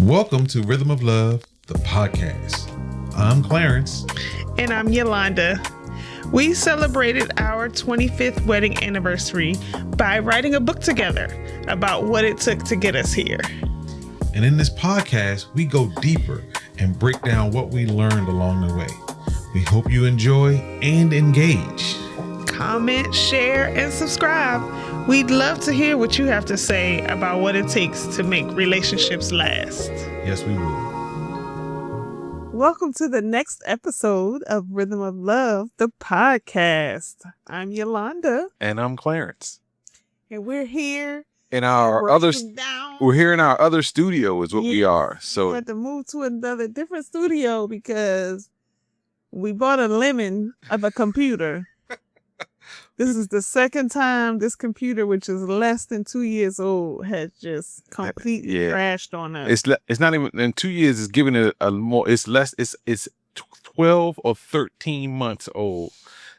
Welcome to Rhythm of Love, the podcast. I'm Clarence. And I'm Yalonda. We celebrated our 25th wedding anniversary by writing a book together about what it took to get us here. And in this podcast, we go deeper and break down what we learned along the way. We hope you enjoy and engage. Comment, share, and subscribe. We'd love to hear what you have to say about what it takes to make relationships last. Yes, we will. Welcome to the next episode of Rhythm of Love, the podcast. I'm Yalonda. And I'm Clarence. And we're here. In our we're here in our other studio is what we are. So we had to move to another different studio because we bought a lemon of a computer. This is the second time this computer, which is less than 2 years old, has just completely crashed on us. It's not even in 2 years. It's giving it a more. It's less. It's 12 or 13 months old.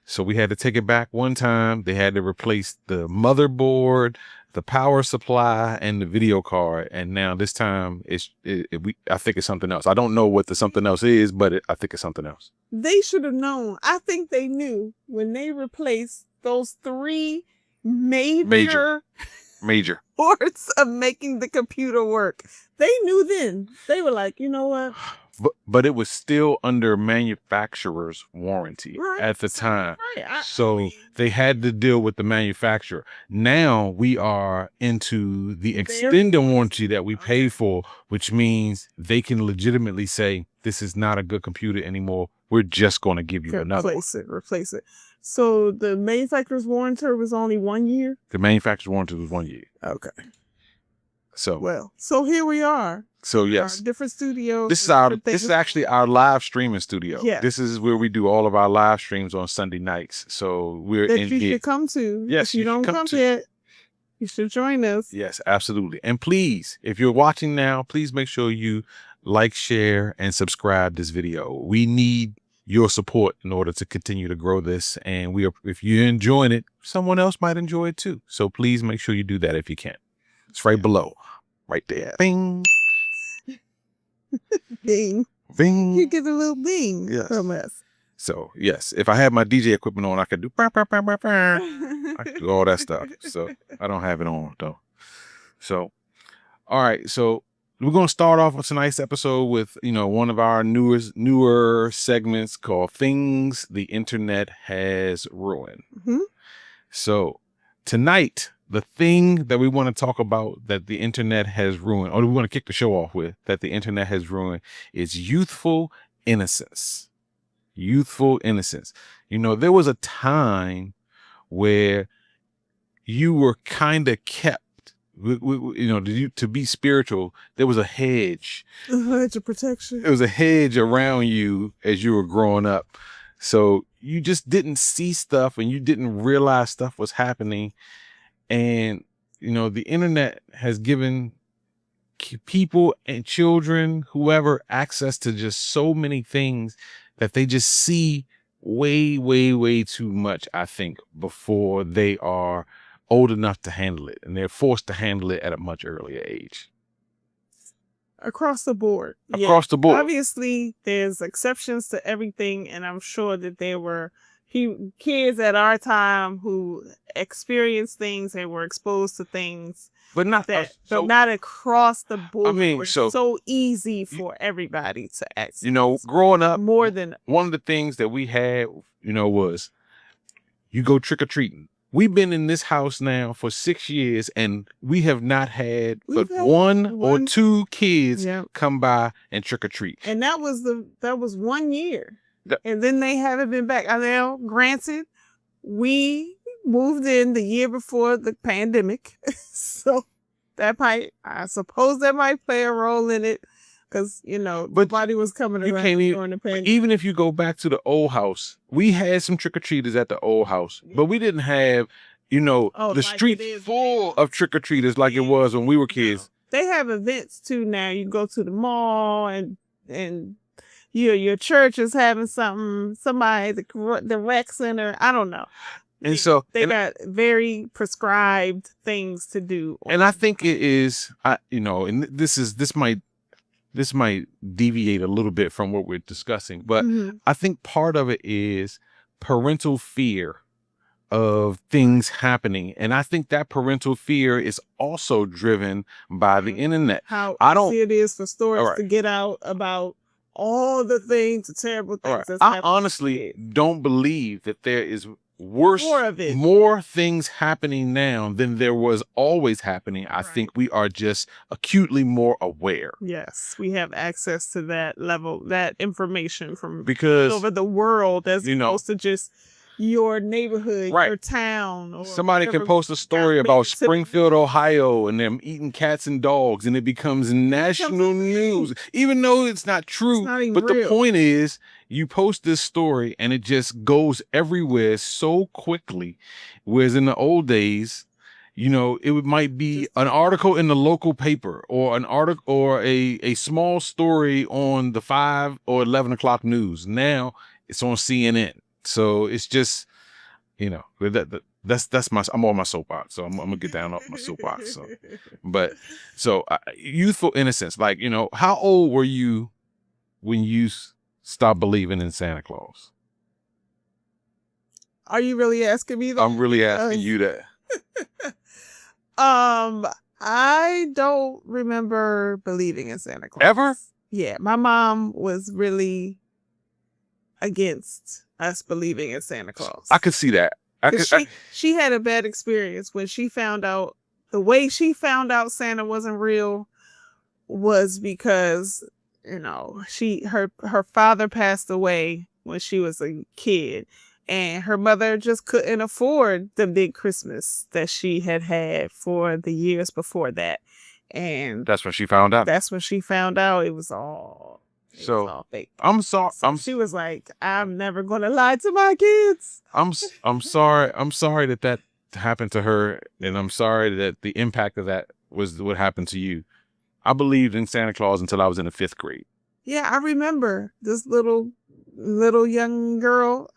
So we had to take it back one time. They had to replace the motherboard, the power supply, and the video card. And now this time I think it's something else. I don't know what the something else is, but I think it's something else. They should have known. I think they knew when they replaced those three major parts of making the computer work. They knew then. They were like, you know what? But it was still under manufacturer's warranty at the time. Right. So they had to deal with the manufacturer. Now we are into the extended warranty that we pay for, which means they can legitimately say, this is not a good computer anymore. We're just going to give you another. Replace it. So the manufacturer's warranty was only 1 year? The manufacturer's warranty was 1 year. Okay. So here we are. So yes, different studios. This is actually our live streaming studio. Yeah. This is where we do all of our live streams on Sunday nights. So we're that you should come to. Yes, if you don't come yet, you should join us. Yes, absolutely. And please, if you're watching now, please make sure you like, share, and subscribe this video. We need your support in order to continue to grow this. And if you're enjoying it, someone else might enjoy it too. So please make sure you do that if you can. It's right below, right there. Bing. Bing. Bing. You get a little bing from us. So yes, if I had my DJ equipment on, I could do I could do all that stuff. So I don't have it on though. So, all right. So we're going to start off with tonight's episode with, one of our newer segments called Things the Internet Has Ruined. Mm-hmm. So tonight, the thing that we want to talk about that the internet has ruined, or we want to kick the show off with, that the internet has ruined, is youthful innocence. Youthful innocence. There was a time where you were kind of kept, to be spiritual. There was a hedge. A hedge of protection. There was a hedge around you as you were growing up. So you just didn't see stuff and you didn't realize stuff was happening. And, the internet has given people and children, whoever, access to just so many things that they just see way, way, way too much, I think, before they are old enough to handle it. And they're forced to handle it at a much earlier age. Across the board. Across the board. Obviously, there's exceptions to everything. And I'm sure that there were kids at our time who experienced things and were exposed to things, but not not across the board. I mean, so easy for everybody to access. Growing up, more than one of the things that we had, was you go trick or treating. We've been in this house now for 6 years, and we have not had one or two kids come by and trick or treat. And that was 1 year. And then they haven't been back. Now, granted, we moved in the year before the pandemic. So I suppose that might play a role in it because, nobody was coming around during the pandemic. Even if you go back to the old house, we had some trick-or-treaters at the old house, but we didn't have, the street full of trick-or-treaters like it was when we were kids. No. They have events too now. You go to the mall and your church is having somebody, the rec center, I don't know. And so they got very prescribed things to do. And I think it is, and this might this might deviate a little bit from what we're discussing, but I think part of it is parental fear of things happening. And I think that parental fear is also driven by the internet. How easy it is for stories to get out about all the things, the terrible things that's happening. I honestly don't believe that there is more things happening now than there was always happening. I think we are just acutely more aware. Yes, we have access to that level, that information from because over the world, as opposed to just your neighborhood, your town. Or somebody can post a story about Springfield, Ohio, and them eating cats and dogs, and it becomes national news, even though it's not true. But the point is, you post this story and it just goes everywhere so quickly. Whereas in the old days, you know, it might be an article in the local paper or an article or a small story on the 5 or 11 o'clock news. Now it's on CNN. So it's just, you know, that's my, I'm on my soapbox. So I'm gonna get down off my soapbox. So, youthful innocence, like, you know, how old were you when you stopped believing in Santa Claus? Are you really asking me that? I'm really asking you that. I don't remember believing in Santa Claus. Ever? Yeah, my mom was really against us believing in Santa Claus. I could see that. She had a bad experience when she found out. The way she found out Santa wasn't real was because, you know, her father passed away when she was a kid, and her mother just couldn't afford the big Christmas that she had for the years before that. And that's when she found out. That's when she found out it was all fake. I'm sorry. She was like, I'm never gonna lie to my kids. I'm sorry. I'm sorry that happened to her, and I'm sorry that the impact of that was what happened to you. I believed in Santa Claus until I was in the 5th grade. Yeah, I remember this little young girl,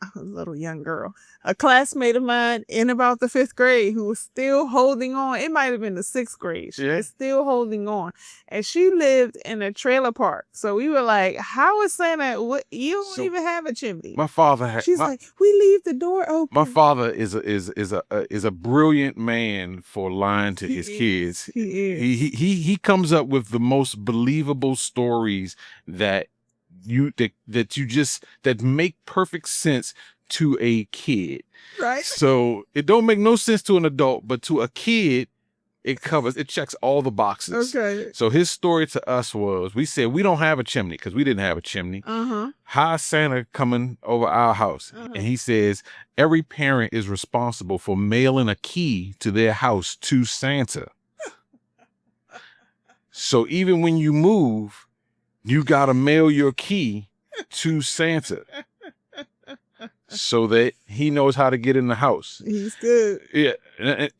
a classmate of mine in about the 5th grade who was still holding on. It might have been the 6th grade. She was still holding on. And she lived in a trailer park. So we were like, how is Santa? You don't even have a chimney. My father She's like, we leave the door open. My father is a brilliant man for lying to his kids. He is. He comes up with the most believable stories that make perfect sense to a kid. Right. So it don't make no sense to an adult, but to a kid, it checks all the boxes. Okay. So his story to us was, we said we don't have a chimney because we didn't have a chimney. How's Santa coming over our house? And he says every parent is responsible for mailing a key to their house to Santa. So even when you move, you got to mail your key to Santa so that he knows how to get in the house. He's good. Yeah.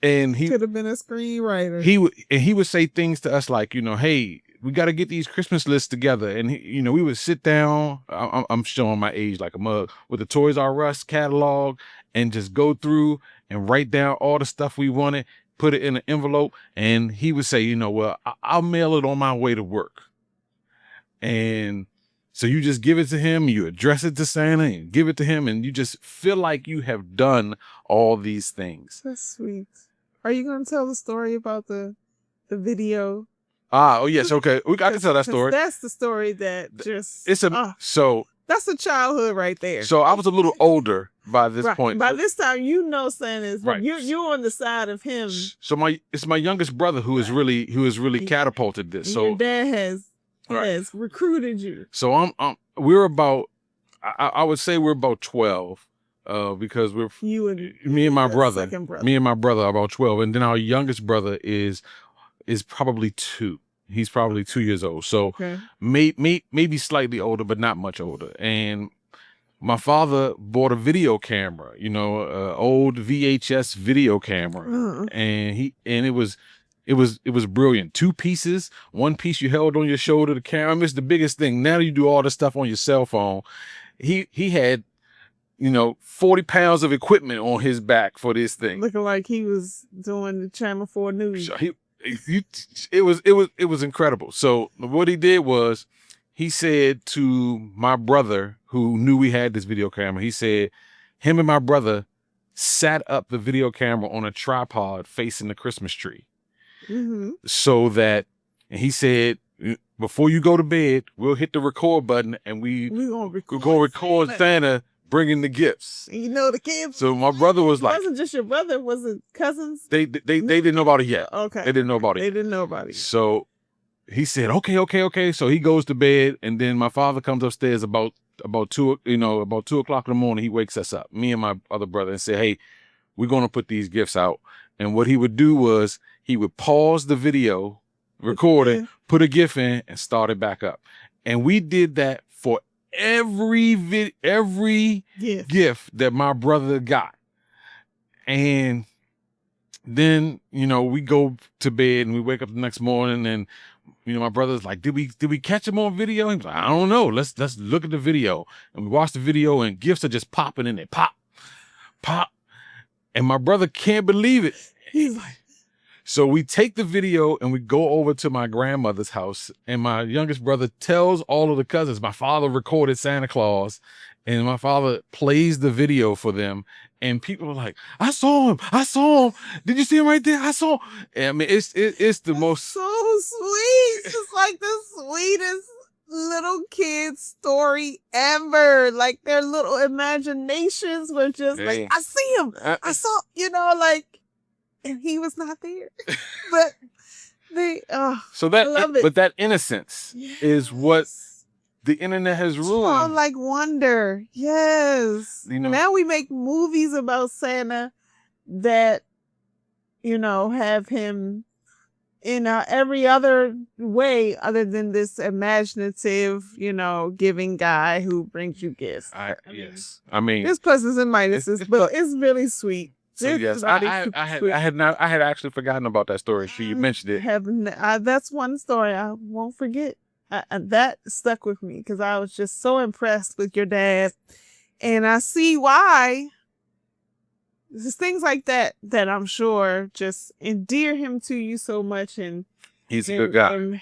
And he could have been a screenwriter. He would say things to us like, you know, hey, we got to get these Christmas lists together. And, you know, we would sit down. I'm showing my age like a mug with the Toys R Us catalog and just go through and write down all the stuff we wanted, put it in an envelope. And he would say, you know, well, I'll mail it on my way to work. And so you just give it to him, you address it to Santa and give it to him, and you just feel like you have done all these things. That's sweet. Are you going to tell the story about the video? Oh yes, okay. I can tell that story. That's the story that just that's a childhood right there. So I was a little older by this point. By this time, you know Santa's you're on the side of him. So it's my youngest brother who has really catapulted this. So your dad has recruited you. So we're about, I would say we're about 12, because me and my brother are about 12, and then our youngest brother is probably 2. He's probably 2 years old. So maybe slightly older, but not much older. And my father bought a video camera, you know, old VHS video camera, and it was brilliant. 2 pieces. 1 piece you held on your shoulder. The camera. It's the biggest thing. Now you do all this stuff on your cell phone. He had, you know, 40 pounds of equipment on his back for this thing. Looking like he was doing the Channel 4 news. it was incredible. So what he did was he said to my brother, who knew we had this video camera, he said him and my brother sat up the video camera on a tripod facing the Christmas tree. Mm-hmm. So that, and he said, before you go to bed, we'll hit the record button and we're gonna record Santa bringing the gifts. You know the kids. So my brother was like, it wasn't just your brother, was it cousins? They didn't know about it yet. Okay. They didn't know about it. They didn't know about it. So he said, okay. So he goes to bed, and then my father comes upstairs about 2 o'clock in the morning. He wakes us up, me and my other brother, and said, hey, we're gonna put these gifts out. And what he would do was he would pause the video, record it, put a gift in, and start it back up. And we did that for every gift that my brother got. And then, we go to bed and we wake up the next morning, and my brother's like, did we catch him on video? He was like, I don't know. Let's look at the video. And we watch the video, and gifts are just popping in there. Pop. And my brother can't believe it. He's like, so we take the video and we go over to my grandmother's house, and my youngest brother tells all of the cousins, my father recorded Santa Claus, and my father plays the video for them. And people are like, I saw him. Did you see him right there? I saw him. And I mean, it's the most so sweet. It's like the sweetest little kid story ever. Like their little imaginations were just like, I see him. I saw, and he was not there. But that innocence is what the internet has ruined. Like wonder. Yes. Now we make movies about Santa that, have him in every other way other than this imaginative, giving guy who brings you gifts. Yes. I mean, there's pluses and minuses, but it's really sweet. So yes, I had actually forgotten about that story. You mentioned it. That's one story I won't forget. That stuck with me because I was just so impressed with your dad, and I see why. There's things like that I'm sure just endear him to you so much, and he's a good guy, and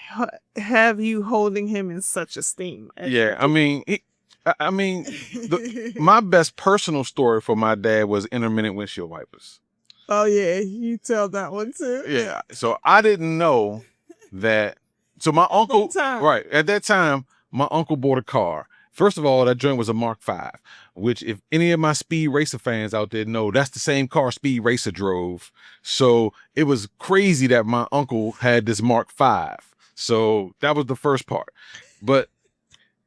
have you holding him in such esteem. Yeah, I mean, my best personal story for my dad was intermittent windshield wipers. Oh yeah, you tell that one too. Yeah, so I didn't know that. So my uncle, right at that time, my uncle bought a car. First of all, that joint was a Mark V, which if any of my Speed Racer fans out there know, that's the same car Speed Racer drove. So it was crazy that my uncle had this Mark V. So that was the first part. But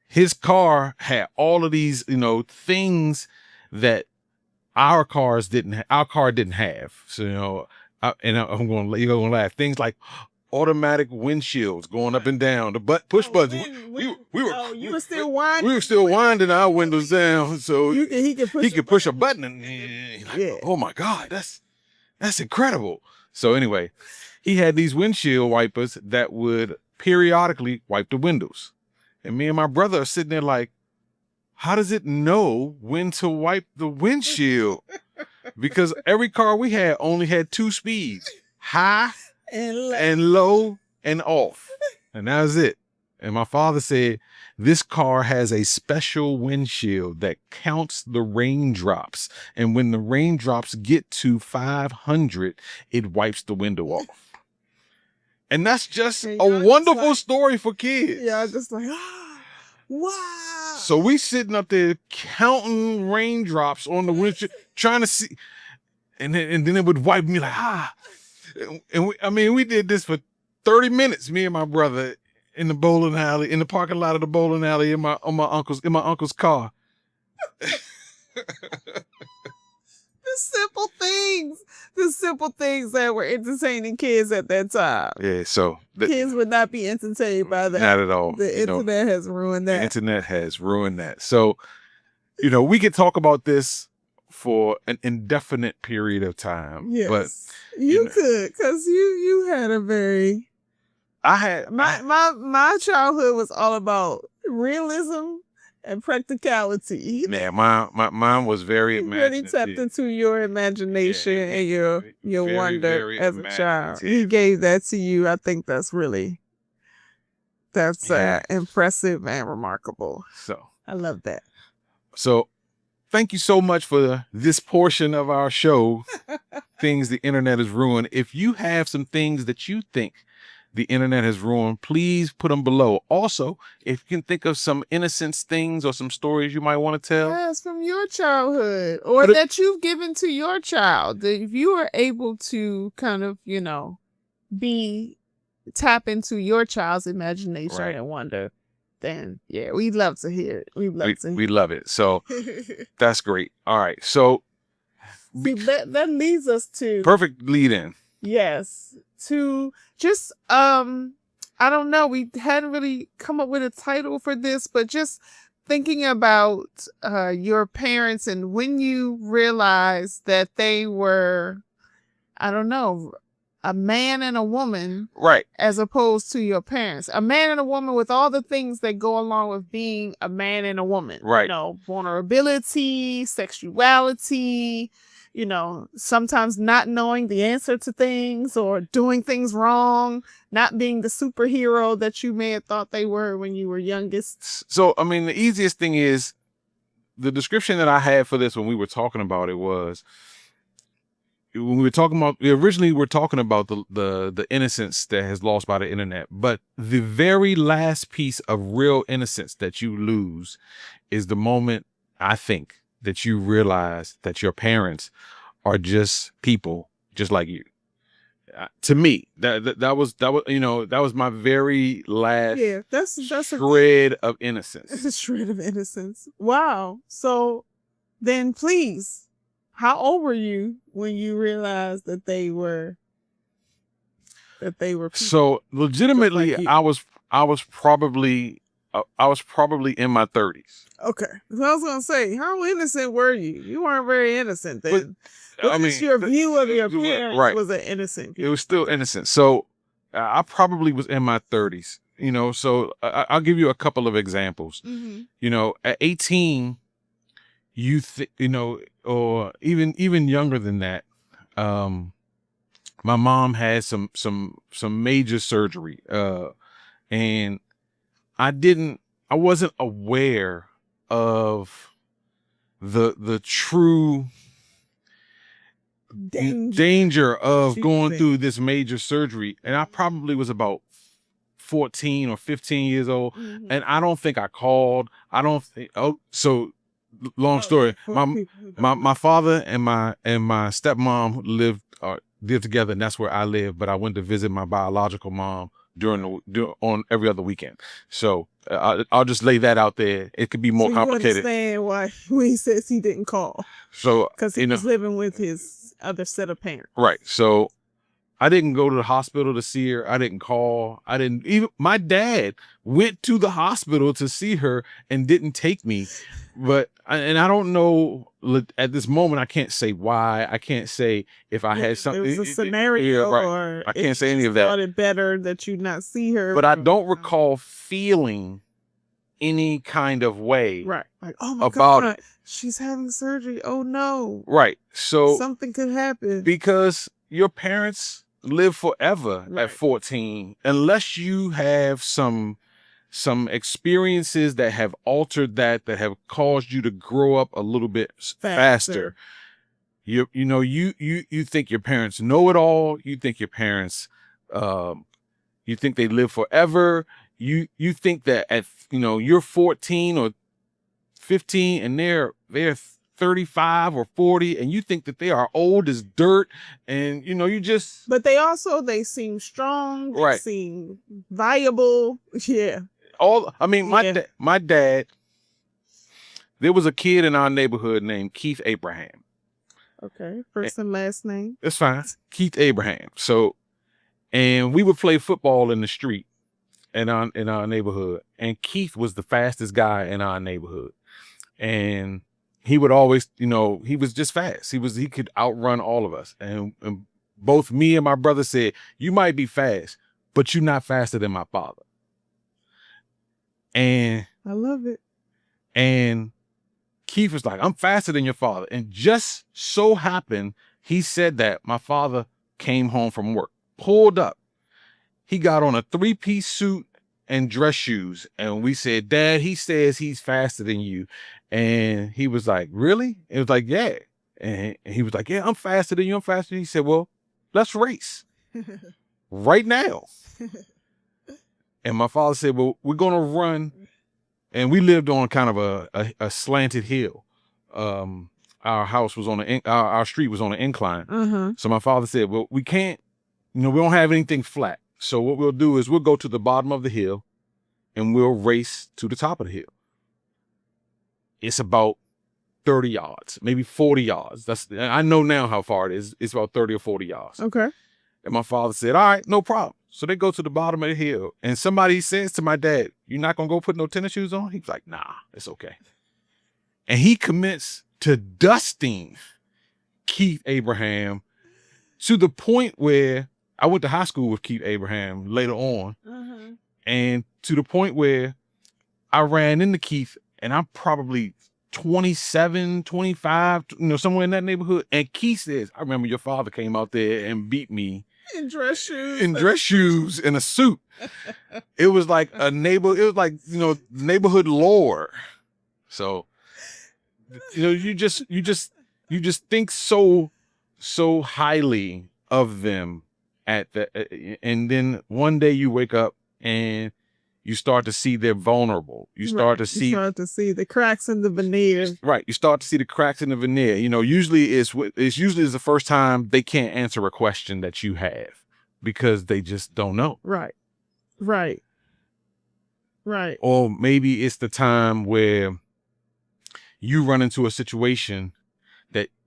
his car had all of these, things that our car didn't have. So, I'm going to laugh. Things like automatic windshields going up and down, the push buttons. You were still winding. We were still winding our windows down, so he could push a button, and oh my God, that's incredible. So anyway, he had these windshield wipers that would periodically wipe the windows, and me and my brother are sitting there like, how does it know when to wipe the windshield? Because every car we had only had 2 speeds: high and low and off. And that was it. And my father said, this car has a special windshield that counts the raindrops. And when the raindrops get to 500, it wipes the window off. And that's just a wonderful story for kids. Yeah, just like, wow. So we sitting up there counting raindrops on the windshield, trying to see. And then it would wipe me like, And we did this for 30 minutes, me and my brother, in the bowling alley, in the parking lot of the bowling alley, in my uncle's car. The simple things that were entertaining kids at that time. Yeah, so kids would not be entertained by that. Not at all. The internet has ruined that. The internet has ruined that. So, we could talk about this for an indefinite period of time. Yes, but you could, because you had a very. My childhood was all about realism and practicality. Yeah, mine was very He really imaginative. tapped into your imagination and your very, wonder very as a child. imaginative. He gave that to you. I think that's impressive and remarkable. So I love that. So thank you so much for this portion of our show, Things the Internet has Ruined. If you have some things that you think the internet has ruined, please put them below. Also, if you can think of some innocence things or some stories you might want to tell. Yes, from your childhood or that you've given to your child. If you are able to kind of, tap into your child's imagination and wonder, then yeah, we'd love to hear it. We love it. So that's great. All right. So that leads us to perfect lead in. Yes. To just I don't know, we hadn't really come up with a title for this, but just thinking about your parents and when you realized that they were, I don't know, a man and a woman, right? As opposed to your parents, a man and a woman with all the things that go along with being a man and a woman, right? Vulnerability, sexuality, sometimes not knowing the answer to things or doing things wrong, not being the superhero that you may have thought they were when you were youngest. So, I mean, the easiest thing is the description that I had for this when we were talking about it was, when we were talking about, originally we're talking about the innocence that has lost by the internet, but the very last piece of real innocence that you lose is the moment, I think, that you realize that your parents are just people just like you. To me, that was my very last that's shred of innocence. It's a shred of innocence. Wow. So then please, how old were you when you realized that they were people? So legitimately, like I was probably in my 30s. Okay. So I was gonna say, how innocent were you? You weren't very innocent then. But your view of your parents was an innocent view. It was still innocent. So I probably was in my 30s. So I'll give you a couple of examples. Mm-hmm. At 18, or even younger than that, my mom had some major surgery, and I wasn't aware of the true danger of going through this major surgery. And I probably was about 14 or 15 years old. Mm-hmm. And I don't think I called. I don't think, so long story. My father and my stepmom lived together, and that's where I live. But I went to visit my biological mom on every other weekend. So I'll just lay that out there. It could be more complicated. You understand why when he says he didn't call? So because he was living with his other set of parents. Right. So I didn't go to the hospital to see her. I didn't call. My dad went to the hospital to see her and didn't take me. But I don't know at this moment. I can't say why. I can't say if I had something. It was a scenario, or I can't say any of that. Thought it better that you not see her. But I don't recall feeling any kind of way. Right. Like, oh my God, it. She's having surgery. Oh no. Right. So something could happen because your parents live forever at 14, unless you have some experiences that have altered that have caused you to grow up a little bit faster. You think your parents know it all. You think your parents, you think they live forever. You think that at you're 14 or 15 and they're 35 or 40, and you think that they are old as dirt, and you just. But they seem strong. They seem viable. Yeah. My dad. There was a kid in our neighborhood named Keith Abraham. Okay, first and last name. It's fine. Keith Abraham. So, and we would play football in the street in our neighborhood, and Keith was the fastest guy in our neighborhood, and he would always, he was just fast. He could outrun all of us, and both me and my brother said, "You might be fast, but you're not faster than my father." And I love it. And Keith was like, I'm faster than your father. And just so happened, he said that my father came home from work, pulled up. He got on a 3-piece suit and dress shoes. And we said, Dad, he says he's faster than you. And he was like, really? It was like, yeah. And he was like, yeah, I'm faster than you. I'm faster than you. He said, well, let's race right now. And my father said, well, we're going to run. And we lived on kind of a slanted hill. Our house was on our street was on an incline. So my father said, well, we can't, we don't have anything flat. So what we'll do is we'll go to the bottom of the hill and we'll race to the top of the hill. It's about 30 yards, maybe 40 yards. I know now how far it is. It's about 30 or 40 yards. Okay. And my father said, all right, no problem. So they go to the bottom of the hill and somebody says to my dad, you're not going to go put no tennis shoes on? He's like, nah, it's okay. And he commits to dusting Keith Abraham to the point where I went to high school with Keith Abraham later on. And to the point where I ran into Keith and I'm probably 27, 25, somewhere in that neighborhood. And Keith says, I remember your father came out there and beat me. In dress shoes. In a suit. It was like neighborhood lore. So, you just think so highly of them and then one day you wake up and you start to see they're vulnerable. You start to see the cracks in the veneer. Right. You start to see the cracks in the veneer. Usually it's the first time they can't answer a question that you have because they just don't know. Right. Or maybe it's the time where you run into a situation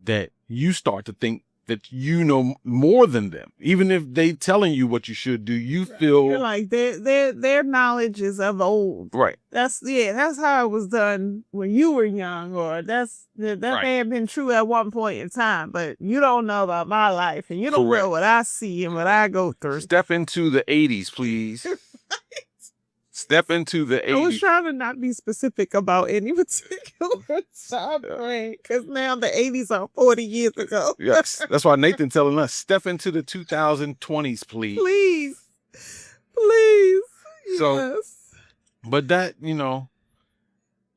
that you start to think that you know more than them. Even if they telling you what you should do, you feel you're like their knowledge is of old. Right. That's how it was done when you were young, or that may have been true at one point in time, but you don't know about my life and you don't know what I see and what I go through. Step into the 80s, please. Step into the 80s. I was trying to not be specific about any particular time frame because now the 80s are 40 years ago. Yes, that's why Nathan telling us, step into the 2020s, please. Please. So, yes. But that,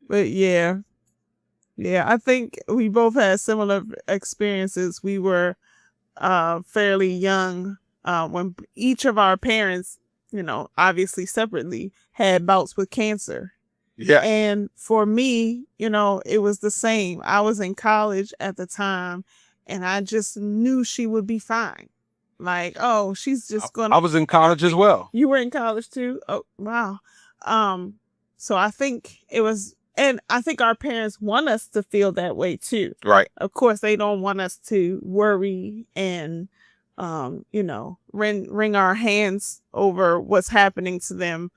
But yeah, I think we both had similar experiences. We were fairly young when each of our parents, obviously separately, had bouts with cancer. Yeah. And for me, it was the same. I was in college at the time and I just knew she would be fine. Like, oh, she's just going to... I was in college as well. You were in college too? Oh, wow. So I think it was... And I think our parents want us to feel that way too. Right. Of course, they don't want us to worry and... wring our hands over what's happening to them.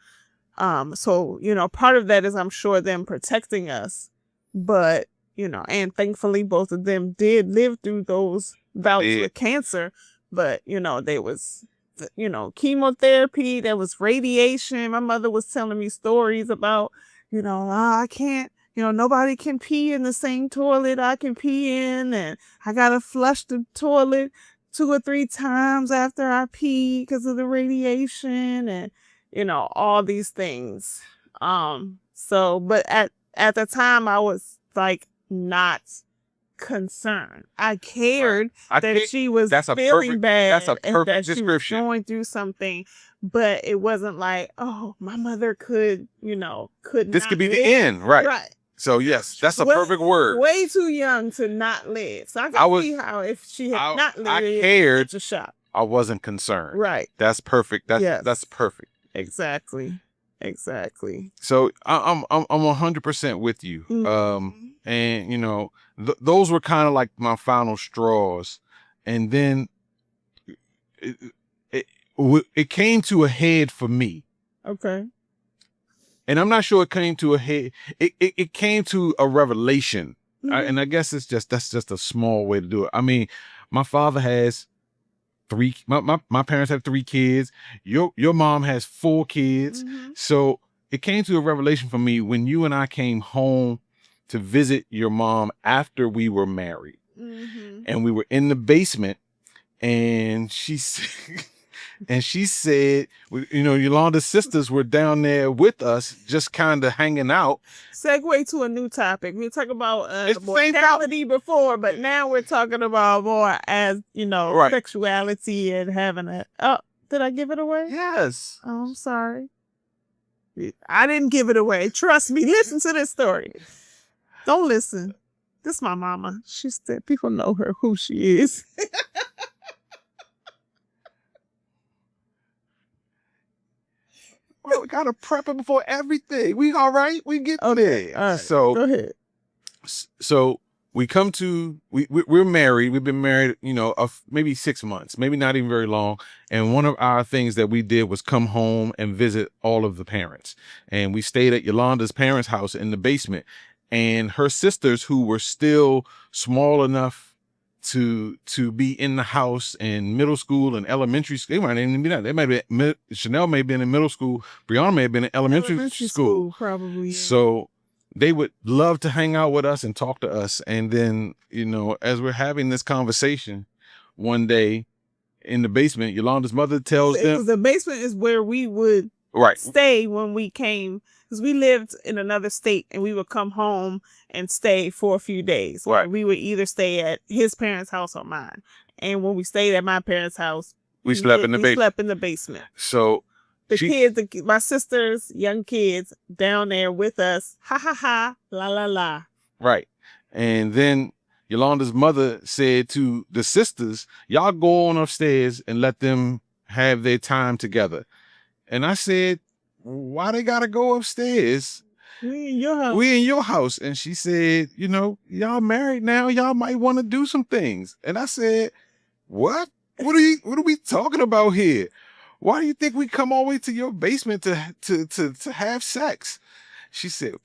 So, part of that is, I'm sure, them protecting us, but, and thankfully both of them did live through those bouts with cancer, but, there was, chemotherapy, there was radiation. My mother was telling me stories about, I can't, nobody can pee in the same toilet I can pee in, and I gotta flush the toilet 2 or 3 times after I pee because of the radiation and, all these things. But at the time I was like not concerned. I cared that she was feeling bad. That's a perfect description. She was going through something, but it wasn't like, oh, my mother could this could be the end. Right. So yes, that's a perfect word. Way too young to not live. So I can see how if she had not lived, I cared. It's a shock. I wasn't concerned. Right. That's perfect. That's perfect. Exactly. So I'm 100% with you. Mm-hmm. And those were kind of like my final straws, and then it came to a head for me. Okay. And I'm not sure it came to a head. It came to a revelation. Mm-hmm. And I guess that's just a small way to do it. I mean, my father has 3, my parents have 3 kids. Your mom has 4 kids. Mm-hmm. So it came to a revelation for me when you and I came home to visit your mom after we were married. Mm-hmm. And we were in the basement, and she said, Yolanda's sisters were down there with us, just kind of hanging out. Segue to a new topic. We were talking about It's the same mortality before, but now we're talking about more as, Right. sexuality and having oh, did I give it away? Yes. Oh, I'm sorry. I didn't give it away. Trust me. Listen to this story. Don't listen. This is my mama. She said people know her who she is. Well, we gotta prep her before everything. We all right? We get there. All right. So go ahead. So we come to we're married. We've been married, maybe 6 months, maybe not even very long. And one of our things that we did was come home and visit all of the parents. And we stayed at Yolanda's parents' house in the basement. And her sisters, who were still small enough to be in the house in middle school and elementary school. They might even be that. They might be Chanel may have been in middle school. Brianna may have been in elementary school. Probably. Yeah. So they would love to hang out with us and talk to us. And then, as we're having this conversation one in the basement, Yolanda's mother tells them. Because the basement is where we would stay when we came. Because we lived in another state and we would come home and stay for a few days. Right. We would either stay at his parents' house or mine. And when we stayed at my parents' house, we slept in the basement. Slept in the basement. So kids, my sisters, young kids down there with us. Ha ha ha, la la la. Right. And then Yolanda's mother said to the sisters, y'all go on upstairs and let them have their time together. And I said, why they gotta go upstairs? We in your house. We in your house. And she said, y'all married now. Y'all might want to do some things. And I said, what? What are we talking about here? Why do you think we come all the way to your basement to have sex? She said,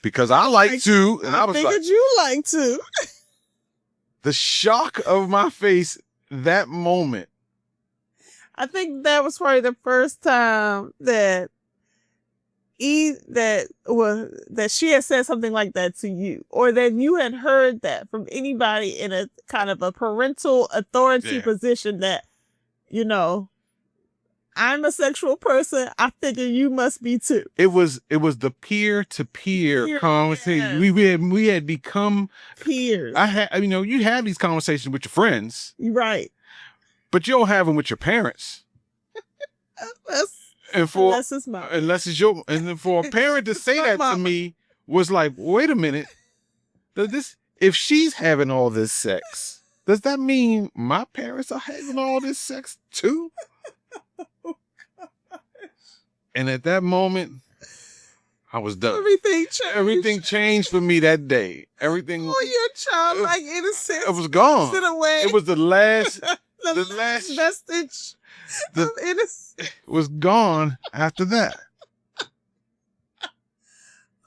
because I like to. And I was figured like, you like to. The shock of my face that moment. I think that was probably the first time that she had said something like that to you, or that you had heard that from anybody in a kind of a parental authority position that, I'm a sexual person. I figure you must be too. It was the peer-to-peer conversation. Yes. We had become peers. You have these conversations with your friends. Right. But you don't have them with your parents. Unless it's mine. Unless it's your, and then for a parent to say that to me was like, wait a minute. If she's having all this sex, does that mean my parents are having all this sex too? And at that moment, I was done. Everything changed for me that day. Everything. Oh, your childlike innocence. It was gone. Away. It was the last. the last vestige of innocence. It was gone after that.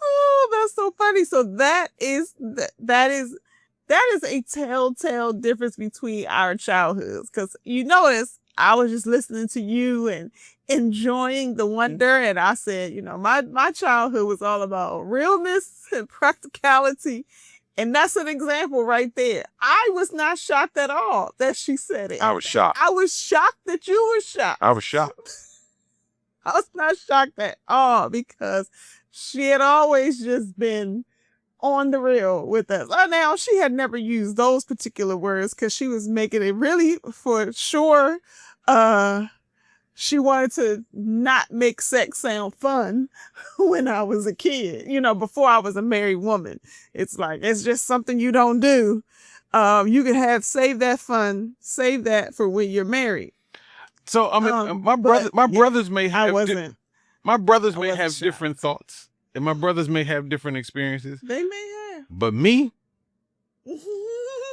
Oh, that's so funny. So that is a telltale difference between our childhoods. Because you notice I was just listening to you and enjoying the wonder. And I said, my childhood was all about realness and practicality. And that's an example right there. I was not shocked at all that she said it. I was shocked. I was shocked that you were shocked. I was shocked. I was not shocked at all because she had always just been on the real with us. Now, she had never used those particular words because she was making it really for sure. She wanted to not make sex sound fun when I was a kid, before I was a married woman. It's like, it's just something you don't do. You can save that fun, save that for when you're married. So, my brothers may have, different thoughts, and my brothers may have different experiences. They may have. But me,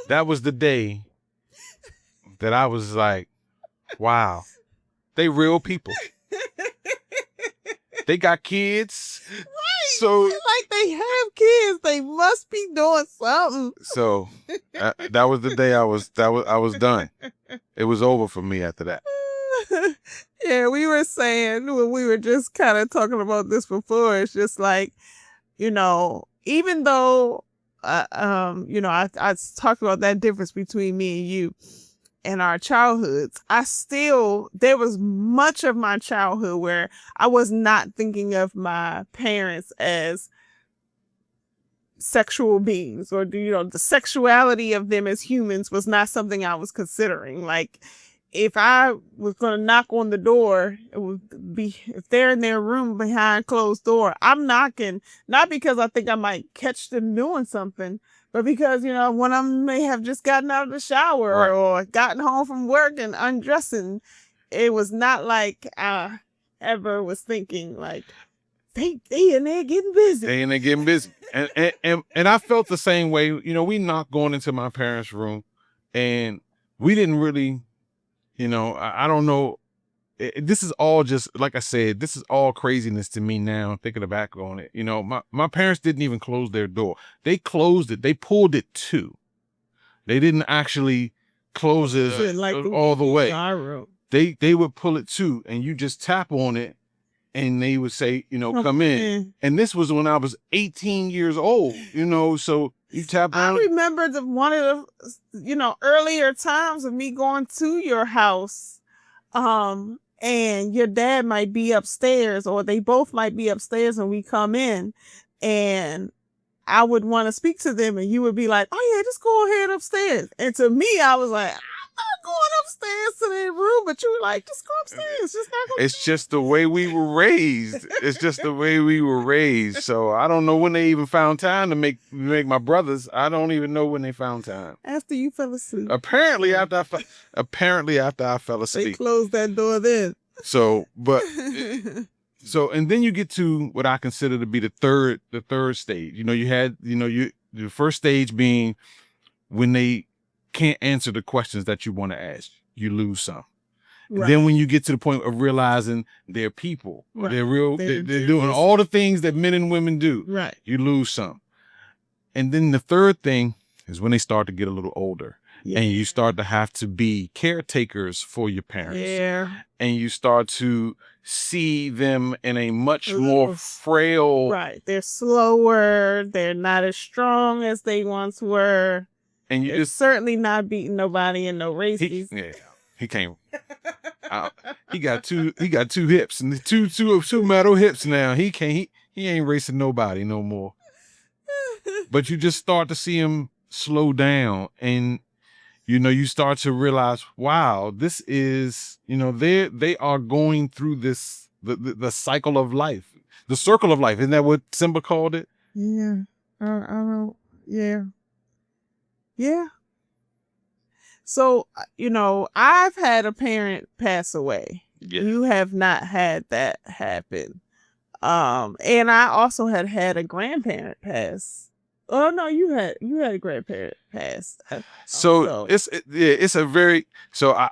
that was the day that I was like, wow. They real people. They got kids. Right. So like they have kids. They must be doing something. So that was the day I was done. It was over for me after that. Yeah, we were saying when we were just kind of talking about this before, it's just like, even though, I talked about that difference between me and you and our childhoods, there was much of my childhood where I was not thinking of my parents as sexual beings, or the sexuality of them as humans was not something I was considering. Like, if I was going to knock on the door, it would be, if they're in their room behind closed door, I'm knocking, not because I think I might catch them doing something, but because, one of them may have just gotten out of the shower, Right. or gotten home from work and undressing. It was not like I ever was thinking like, they in there getting busy. They in there getting busy. And I felt the same way. We knocked going into my parents' room, and we didn't really, I don't know. This is all just, like I said, this is all craziness to me now, thinking back on it. My parents didn't even close their door. They closed it. They pulled it to. They didn't actually close it all the way. They would pull it to, and you just tap on it, and they would say, come in. And this was when I was 18 years old, so you tap on. I remember one of the, earlier times of me going to your house, and your dad might be upstairs, or they both might be upstairs, and we come in, and I would want to speak to them, and you would be like, oh yeah, just go ahead upstairs. And to me, I was like, I'm not going upstairs to their room, but you were like, just go upstairs. It's just the way we were raised. It's just the way we were raised. So I don't know when they even found time to make my brothers. I don't even know when they found time. After you fell asleep. Apparently after I fell asleep. They closed that door then. So, and then you get to what I consider to be the third stage. You had, the first stage being when they can't answer the questions that you want to ask, you lose some. Right. Then when you get to the point of realizing they're people, right. They're doing all the things that men and women do, right. You lose some. And then the third thing is when they start to get a little older. Yeah. And you start to have to be caretakers for your parents. Yeah. And you start to see them in a much more frail. Right. They're slower. They're not as strong as they once were. And you just certainly not beating nobody in no races. He can't. He got two hips and two metal hips now. He can't. He ain't racing nobody no more. But you just start to see him slow down, and you start to realize, wow, this is, they are going through this the cycle of life, the circle of life. Isn't that what Simba called it? Yeah, I don't. Yeah. Yeah. So, I've had a parent pass away. Yeah. You have not had that happen. And I also had a grandparent pass. Oh no, you had a grandparent pass. So it's a very, so I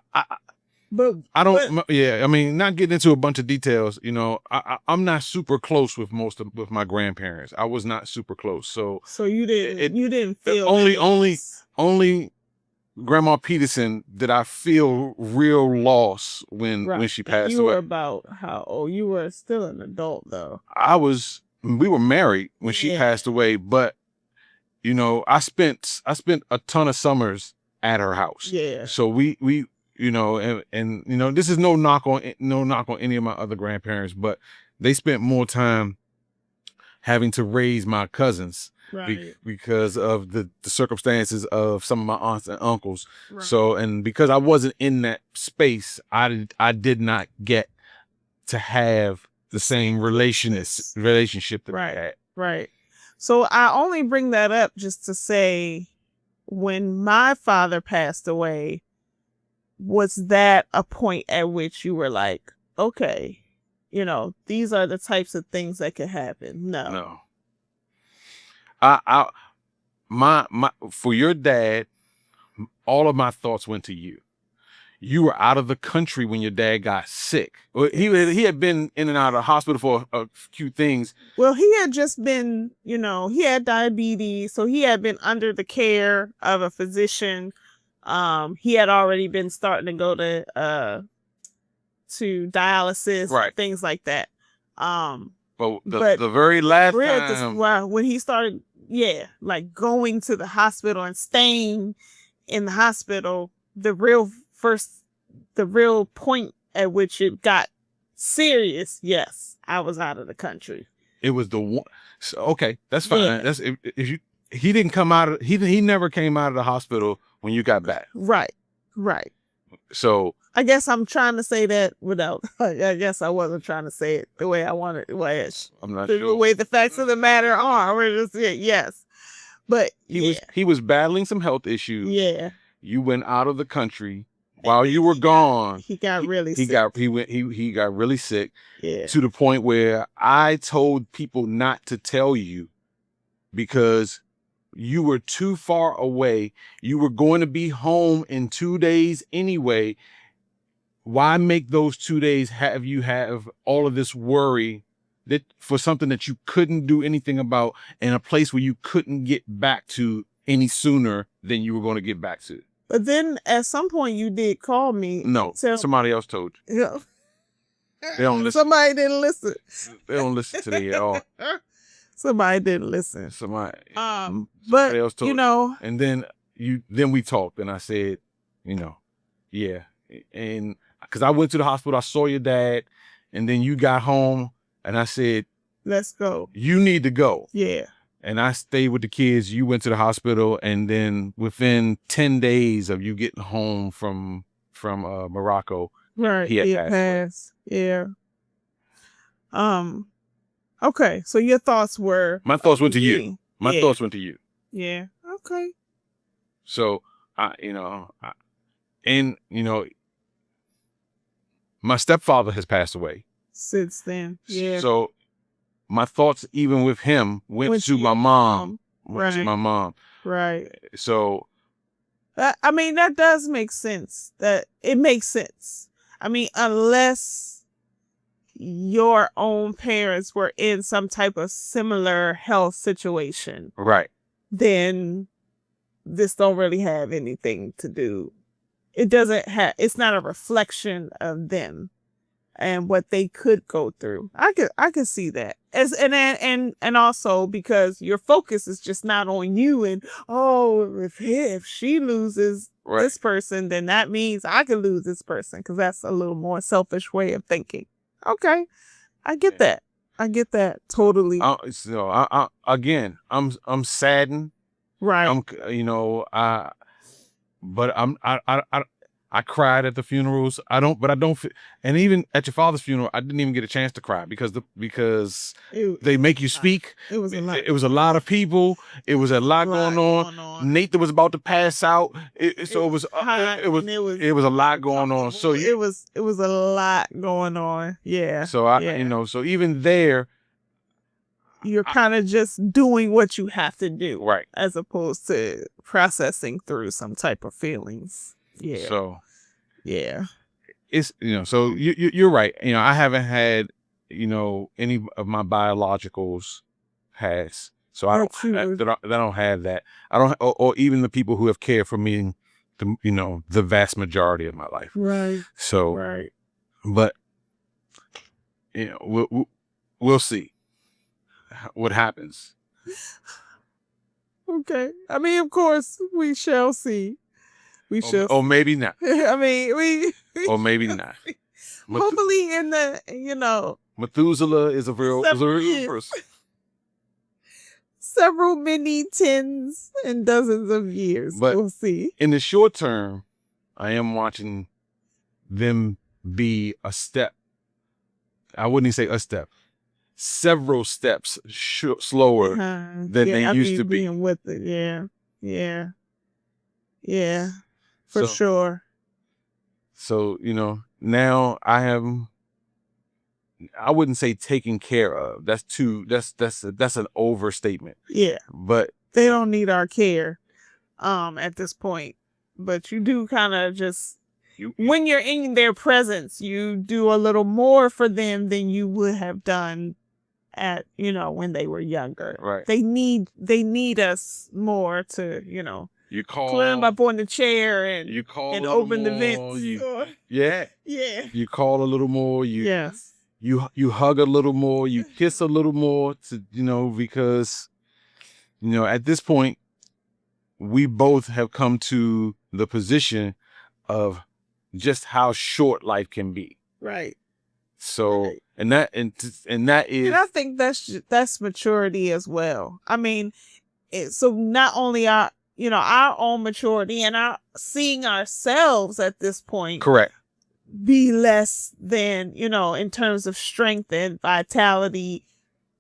mean, not getting into a bunch of details, I'm not super close with with my grandparents. I was not super close. So you didn't feel only Grandma Peterson did I feel real loss when she passed away. You were about how old? You were still an adult though. We were married when she passed away, but I spent a ton of summers at her house. Yeah. So we and this is no knock on any of my other grandparents, but they spent more time having to raise my cousins, right, because of the circumstances of some of my aunts and uncles. Right. So, and because I wasn't in that space, I did not get to have the same relationship that we had. Right. So I only bring that up just to say, when my father passed away, was that a point at which you were like, okay, these are the types of things that could happen? No. My for your dad, all of my thoughts went to you. You were out of the country when your dad got sick. He had been in and out of the hospital for a few things. Well, he had just been, he had diabetes, so he had been under the care of a physician. He had already been starting to go to to dialysis, Right. things like that. But the very last time, when he started, like going to the hospital and staying in the hospital, the real point at which it got serious, yes, I was out of the country. it was the one. So, okay, that's fine. Yeah. That's if you. He didn't come out of. He never came out of the hospital when you got back. Right. So I guess I'm trying to say that without. I guess I wasn't trying to say it the way I wanted. I'm not the sure. way the facts of the matter are. We're just yes, but He was battling some health issues. Yeah. You went out of the country while you were gone. He got really sick. He got really sick. Yeah. To the point where I told people not to tell you because you were too far away. You were going to be home in 2 days anyway. Why make those 2 days have all of this worry that for something that you couldn't do anything about in a place where you couldn't get back to any sooner than you were going to get back to? But then at some point you did call me. No, somebody else told you. Yeah. They don't listen. Somebody didn't listen. They don't listen to me at all. Somebody didn't listen. Somebody but else told you know, and then we talked and I said, yeah. And because I went to the hospital, I saw your dad, and then you got home and I said, let's go. You need to go. Yeah. And I stayed with the kids. You went to the hospital, and then within 10 days of you getting home from Morocco, right, he had passed. Yeah. Okay, so your thoughts were... My thoughts went to you. My thoughts went to you. Yeah. Okay. So my stepfather has passed away since then. Yeah. So my thoughts, even with him, went to my mom. Right. To my mom. Right. So, I mean, that does make sense. That it makes sense. I mean, unless your own parents were in some type of similar health situation, right, then this don't really have anything to do. It doesn't have. It's not a reflection of them and what they could go through. I could see that. And also because your focus is just not on you and if she loses this person, then that means I could lose this person, because that's a little more selfish way of thinking. Okay, I get that. I get that totally. Again, I'm saddened. Right. I cried at the funerals. I don't feel, and even at your father's funeral, I didn't even get a chance to cry because they make you speak. It was a lot. It was a lot of people. It was a lot going on. Nathan was about to pass out. It was a lot going on. So it was a lot going on. Yeah. So so even there, you're kind of just doing what you have to do, right, as opposed to processing through some type of feelings. Yeah. So, yeah, it's So you're right. I haven't had any of my biologicals has. So I don't have that. I don't, or even the people who have cared for me, the vast majority of my life. Right. So right. But we'll see what happens. Okay. I mean, of course, we shall see. We shall. Or maybe not. I mean, or maybe not. Hopefully, in the Methuselah is a real person. Several many tens and dozens of years. But we'll see. In the short term, I am watching them be a step. I wouldn't even say a step. Several steps slower than they used to be. Being with it. Yeah. For sure. So, now I wouldn't say taken care of. That's an overstatement. Yeah. But they don't need our care at this point. But you do kind of just when you're in their presence, you do a little more for them than you would have done at when they were younger. Right. They need us more to, You call climb up on the chair and you call and a little open the more, vents. yeah. Yeah. You call a little more. Yes. You hug a little more. You kiss a little more. Because at this point, we both have come to the position of just how short life can be. Right. So, Right. and that is, And I think that's maturity as well. I mean, so not only our own maturity and our seeing ourselves at this point correct. be less than, in terms of strength and vitality,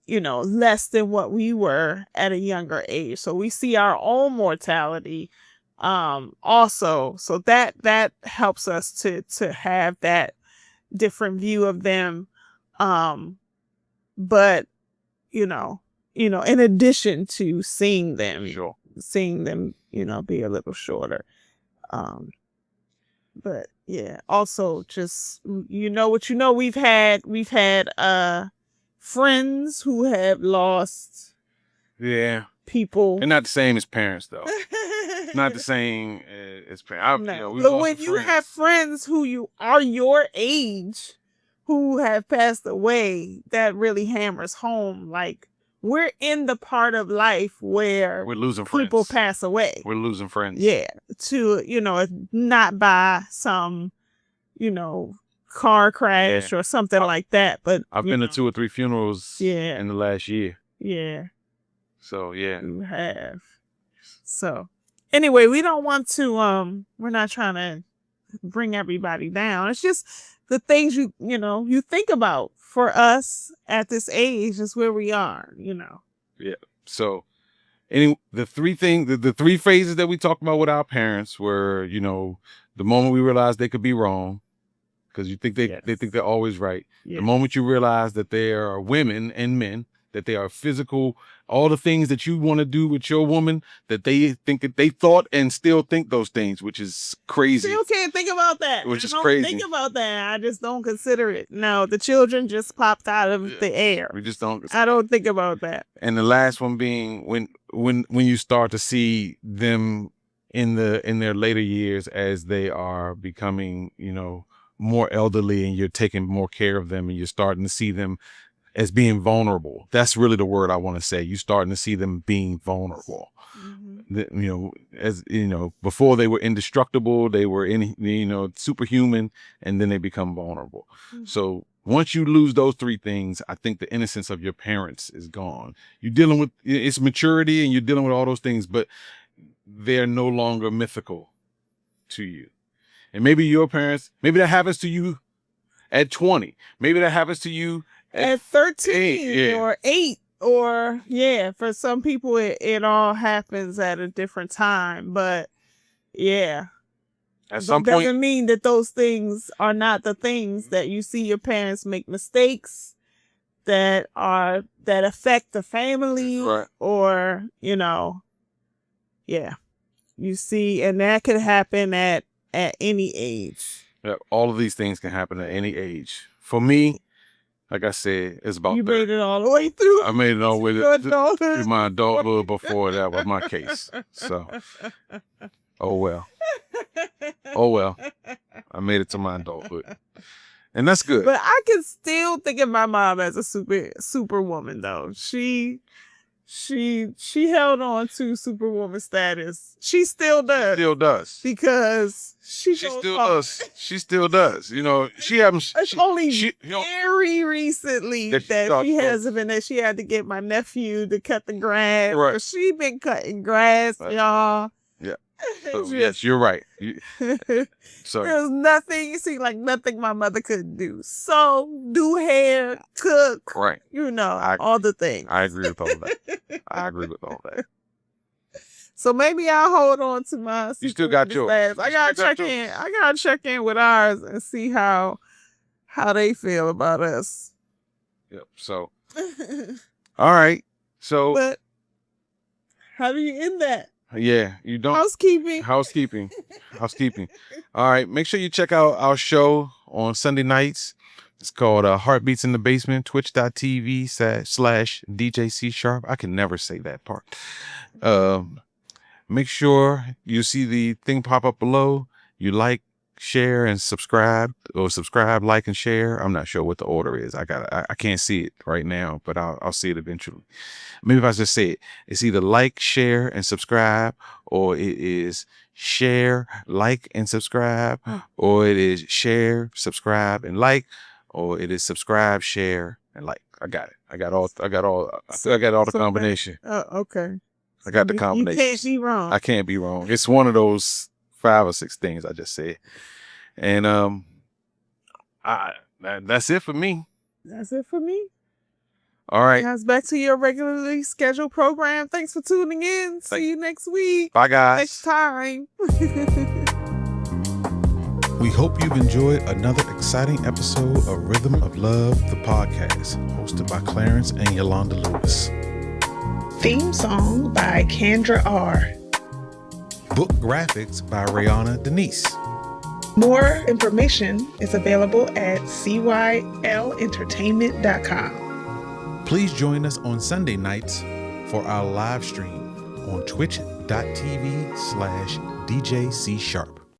less than what we were at a younger age. So we see our own mortality also. So that helps us to have that different view of them. But in addition to seeing them, Sure. be a little shorter. But yeah, also just we've had friends who have lost people. And not the same as parents though. Not the same as parents. No. But when you have friends who are your age who have passed away, that really hammers home. Like, we're in the part of life where we're losing people friends. pass away. We're losing friends. Yeah. Not by some, car crash or something like that. But I've been to 2 or 3 funerals in the last year. Yeah. So yeah. You have. So anyway, we don't want to we're not trying to bring everybody down. It's just the things you think about. For us at this age is where we are, Yeah. So the three phases that we talked about with our parents were, the moment we realized they could be wrong, because you think they think they're always right. Yeah. The moment you realize that they are women and men, that they are physical, all the things that you want to do with your woman, that they think that they thought and still think those things, which is crazy. Still can't think about that. Which is I don't crazy. think about that. I just don't consider it. No, the children just popped out of the air. We just don't. I don't think about that. And the last one being when you start to see them in their later years as they are becoming, more elderly, and you're taking more care of them, and you're starting to see them as being vulnerable. That's really the word I want to say. You're starting to see them being vulnerable. Mm-hmm. Before they were indestructible, they were superhuman, and then they become vulnerable. Mm-hmm. So once you lose those 3 things, I think the innocence of your parents is gone. You're dealing with it's maturity, and you're dealing with all those things, but they're no longer mythical to you. And maybe your parents, maybe that happens to you at 20. Maybe that happens to you at 13 or 8, or for some people it all happens at a different time. But at some point, doesn't mean that those things are not the things that you see your parents make mistakes that affect the family, right. Or you see, and that could happen at any age. Yeah, all of these things can happen at any age. For me, like I said, it's about 30. You made it all the way through. I made it all the way through my adulthood before that was my case. So, oh well. I made it to my adulthood. And that's good. But I can still think of my mom as a superwoman, though. She held on to superwoman status. She still does. Still does. Because she still does. She still does. She haven't. It's only very recently that she hasn't been. That she had to get my nephew to cut the grass. Right. She been cutting grass, y'all. Yeah. So, yes, you're right. So there's nothing. It seemed like nothing my mother couldn't do. So do hair, cook. Right. All the things. I agree with all that. So maybe I'll hold on to my. You still got yours. I gotta check in. I gotta check in with ours and see how they feel about us. Yep. So. All right. So. But how do you end that? Yeah, you don't. Housekeeping. All right. Make sure you check out our show on Sunday nights. It's called Heartbeats in the Basement, twitch.tv/DJ C Sharp. I can never say that part. Make sure you see the thing pop up below. You like, share, and subscribe, or subscribe, like, and share. I'm not sure what the order is. I can't see it right now, but I'll see it eventually. Maybe if I just say it, it's either like, share, and subscribe, or it is share, like, and subscribe, or it is share, subscribe, and like, or it is subscribe, share, and like. I got it. I got all the combination. Okay. I got the combination. You can't be wrong. I can't be wrong. It's one of those 5 or 6 things I just said. And that's it for me. That's it for me. All right. Guys, back to your regularly scheduled program. Thanks for tuning in. See you next week. Bye, guys. Next time. We hope you've enjoyed another exciting episode of Rhythm of Love, the podcast, hosted by Clarence and Yalonda Lewis. Theme song by Kendra R. Book graphics by Rihanna Denise. More information is available at cYlentertainment.com. Please join us on Sunday nights for our live stream on twitch.tv/DJC Sharp.